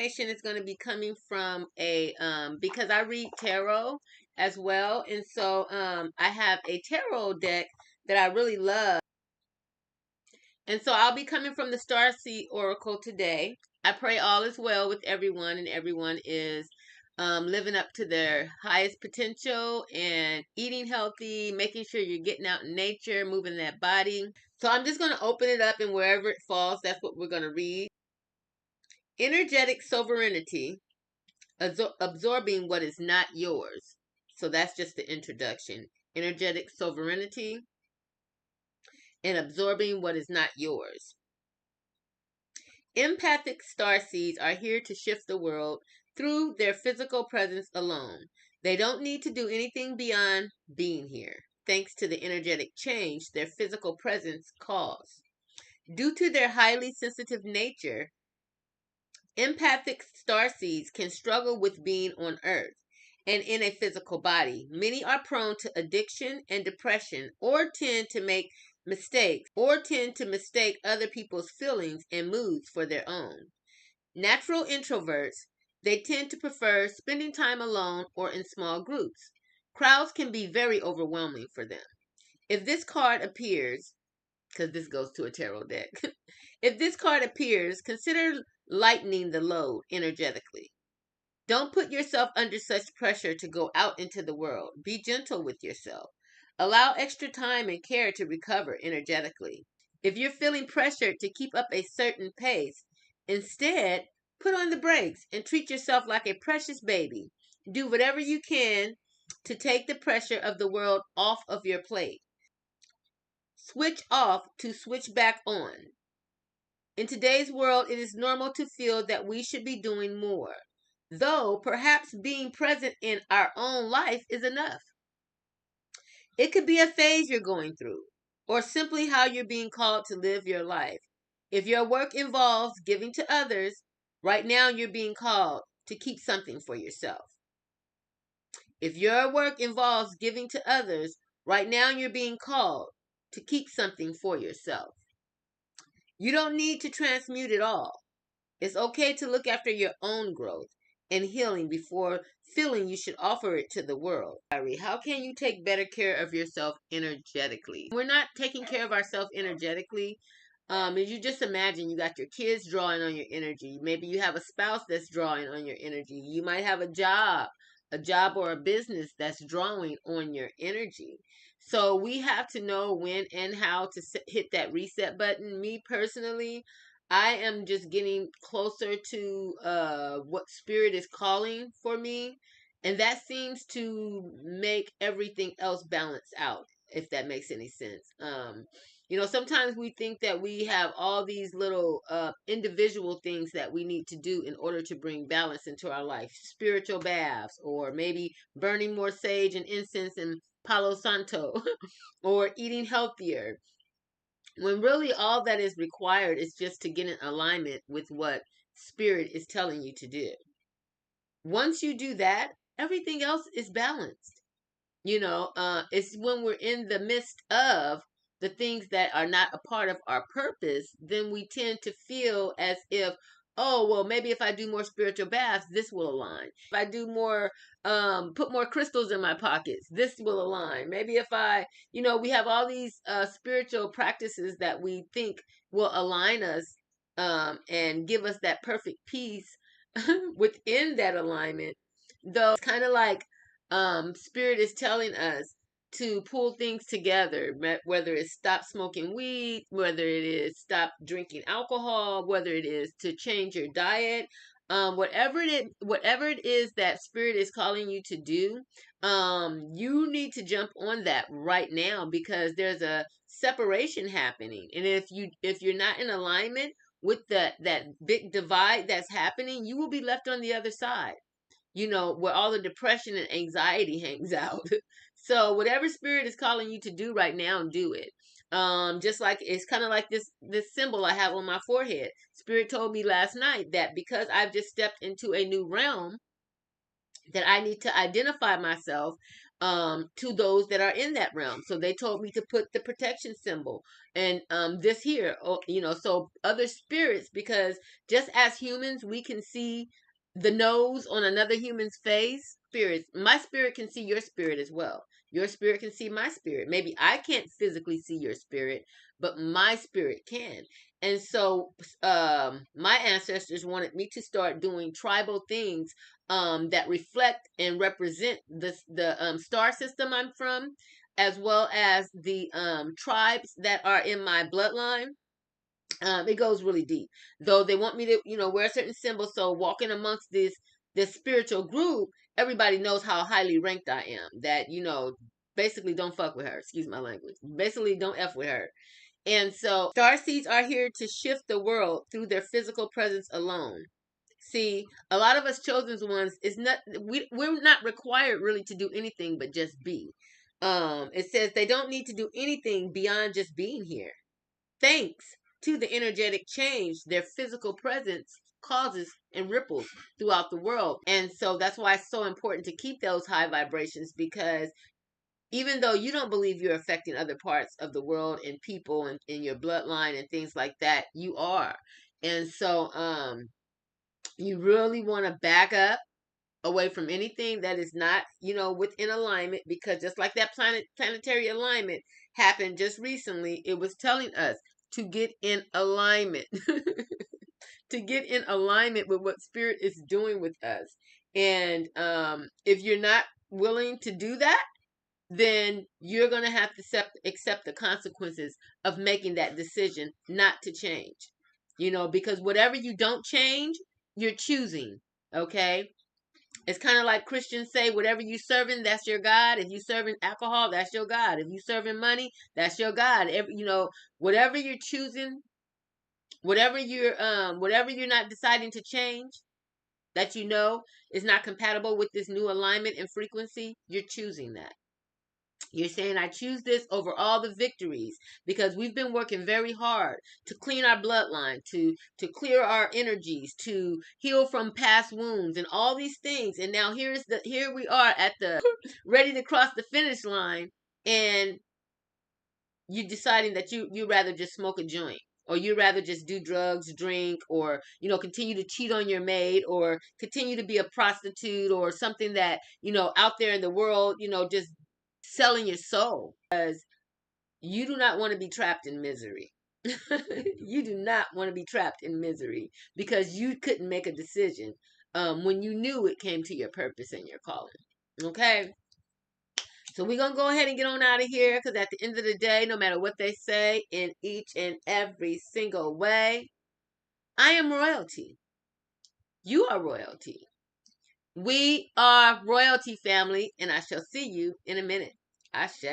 affirmation is going to be coming from a because I read tarot as well, and so I have a tarot deck that I really love. And so I'll be coming from the Starseed Oracle today. I pray all is well with everyone and everyone is living up to their highest potential and eating healthy, making sure you're getting out in nature, moving that body. So I'm just going to open it up, and wherever it falls, that's what we're going to read. Energetic sovereignty, absorbing what is not yours. So that's just the introduction. Energetic sovereignty and absorbing what is not yours. Empathic starseeds are here to shift the world through their physical presence alone. They don't need to do anything beyond being here, thanks to the energetic change their physical presence causes. Due to their highly sensitive nature, empathic starseeds can struggle with being on Earth and in a physical body. Many are prone to addiction and depression, or tend to mistake other people's feelings and moods for their own. Natural introverts, they tend to prefer spending time alone or in small groups. Crowds can be very overwhelming for them. If this card appears, because this goes to a tarot deck, if this card appears, consider lightening the load energetically. Don't put yourself under such pressure to go out into the world. Be gentle with yourself. Allow extra time and care to recover energetically. If you're feeling pressured to keep up a certain pace, instead, put on the brakes and treat yourself like a precious baby. Do whatever you can to take the pressure of the world off of your plate. Switch off to switch back on. In today's world, it is normal to feel that we should be doing more, though perhaps being present in our own life is enough. It could be a phase you're going through, or simply how you're being called to live your life. If your work involves giving to others, right now you're being called to keep something for yourself. If your work involves giving to others, right now you're being called to keep something for yourself. You don't need to transmute it all. It's okay to look after your own growth and healing before feeling you should offer it to the world. How can you take better care of yourself energetically? We're not taking care of ourselves energetically. If you just imagine you got your kids drawing on your energy. Maybe you have a spouse that's drawing on your energy. You might have a job or a business that's drawing on your energy. So we have to know when and how to hit that reset button. Me personally, I am just getting closer to what spirit is calling for me. And that seems to make everything else balance out, if that makes any sense. Sometimes we think that we have all these little individual things that we need to do in order to bring balance into our life. Spiritual baths, or maybe burning more sage and incense and Palo Santo, or eating healthier. When really all that is required is just to get in alignment with what spirit is telling you to do. Once you do that, everything else is balanced. It's when we're in the midst of the things that are not a part of our purpose, then we tend to feel as if, oh, well, maybe if I do more spiritual baths, this will align. If I do more, put more crystals in my pockets, this will align. Maybe if we have all these spiritual practices that we think will align us and give us that perfect peace within that alignment. Though it's kind of like spirit is telling us to pull things together, whether it's stop smoking weed, whether it is stop drinking alcohol, whether it is to change your diet, whatever it is that spirit is calling you to do, you need to jump on that right now, because there's a separation happening. And if you're not in alignment with that big divide that's happening, you will be left on the other side, where all the depression and anxiety hangs out. So whatever spirit is calling you to do right now, do it. Just like it's kind of like this symbol I have on my forehead. Spirit told me last night that because I've just stepped into a new realm, that I need to identify myself to those that are in that realm. So they told me to put the protection symbol and this here, so other spirits, because just as humans, we can see the nose on another human's face. Spirits, my spirit can see your spirit as well. Your spirit can see my spirit. Maybe I can't physically see your spirit, but my spirit can. And so my ancestors wanted me to start doing tribal things that reflect and represent the star system I'm from, as well as the tribes that are in my bloodline. It goes really deep. Though they want me to, wear certain symbols, so walking amongst this spiritual group, everybody knows how highly ranked I am. That, basically don't fuck with her. Excuse my language. Basically don't F with her. And so starseeds are here to shift the world through their physical presence alone. See, a lot of us chosen ones is not we're not required really to do anything but just be. It says they don't need to do anything beyond just being here. Thanks to the energetic change their physical presence causes and ripples throughout the world. And so that's why it's so important to keep those high vibrations, because even though you don't believe you're affecting other parts of the world and people and in your bloodline and things like that, you are. And so you really want to back up away from anything that is not, within alignment, because just like that planetary alignment happened just recently, it was telling us to get in alignment, to get in alignment with what spirit is doing with us. And if you're not willing to do that, then you're going to have to accept the consequences of making that decision not to change. Because whatever you don't change, you're choosing. Okay? It's kind of like Christians say, whatever you serving, that's your God. If you serving alcohol, that's your God. If you serving money, that's your God. Whatever you're choosing, whatever you're not deciding to change, that is not compatible with this new alignment and frequency, you're choosing that. You're saying, I choose this over all the victories, because we've been working very hard to clean our bloodline, to clear our energies, to heal from past wounds and all these things. And now here we are at the ready to cross the finish line, and you deciding that you rather just smoke a joint, or you rather just do drugs, drink, or continue to cheat on your maid, or continue to be a prostitute, or something that out there in the world, just selling your soul, because you do not want to be trapped in misery. You do not want to be trapped in misery because you couldn't make a decision when you knew it came to your purpose and your calling. Okay? So we're going to go ahead and get on out of here, because at the end of the day, no matter what they say, in each and every single way, I am royalty. You are royalty. We are royalty, family, and I shall see you in a minute. Ashe.